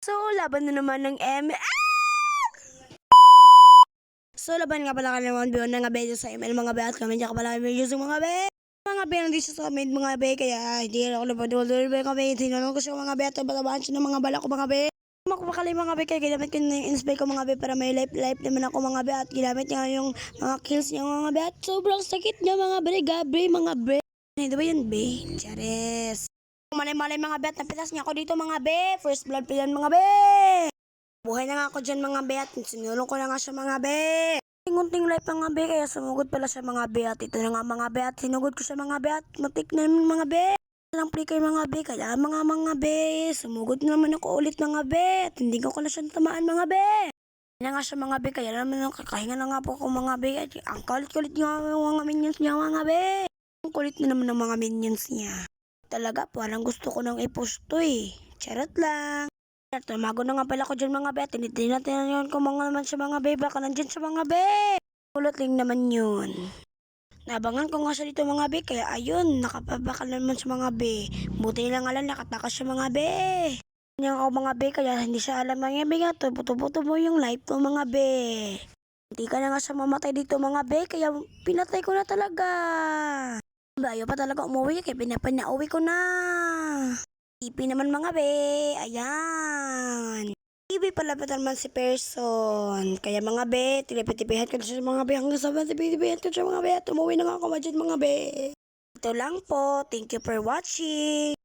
So, laban na naman ng So, laban nga pala ka naman biyon na nga bedo sa email mga be at kami dyan ka pala videos ng mga be. Mga be, nandito sa comment mga be, kaya hindi ako napadulol be kami. Tinanong ko siya mga be at batabaan siya ng mga bala ko mga be. Makapakali mga be, kaya ginamit ko na inspire ko mga be para may life naman ako mga be at ginamit niya yung mga kills niya mga be at sobrang sakit niya mga be, gabi mga be. Ano ba yun be? Chares. Malay mga be at napitas niya ako dito mga be. First blood pa yan mga be. Buhay na nga ako dyan mga be at sinulong ko na nga siya mga be. Ngunting life mga be, kaya sumugod pala siya mga be at ito na nga mga be at sinugod ko siya mga be at matik na naman mga be. Lang flicker mga be, kaya mga be, sumugod na naman ako ulit mga be at hindi ko na siya tamaan mga be. Hindi na nga siya mga be, kaya naman kakahinga na nga po ako mga be at ang kulit nga yung mga minions niya mga be. Ang kulit na naman ng mga minions niya. Talaga, parang gusto ko nang i-push to eh. Charot lang. At tumago na nga pala ko dyan mga be. Tinitin yun kung mga naman siya mga be. Baka nandyan siya mga be. Kulot lang naman yun. Nabangan ko nga siya dito mga be. Kaya ayun, nakapabakal naman siya mga be. Buti lang alam, nakatakas siya mga be. Yan ako mga be. Kaya hindi siya alam mga be nga. Tubo mo yung life mo mga be. Hindi ka na nga siya mamatay dito mga be. Kaya pinatay ko na talaga. Ayaw pa talaga umuwi. Kaya pinauwi ko na. Ipi naman mga be, ayan. Ipi pala pa naman si person. Kaya mga be, tinipitipihan ko na siya mga be. Hanggang sa tinipitipihan ko siya mga be. At umuwi na nga ako dyan mga be. Ito lang po. Thank you for watching.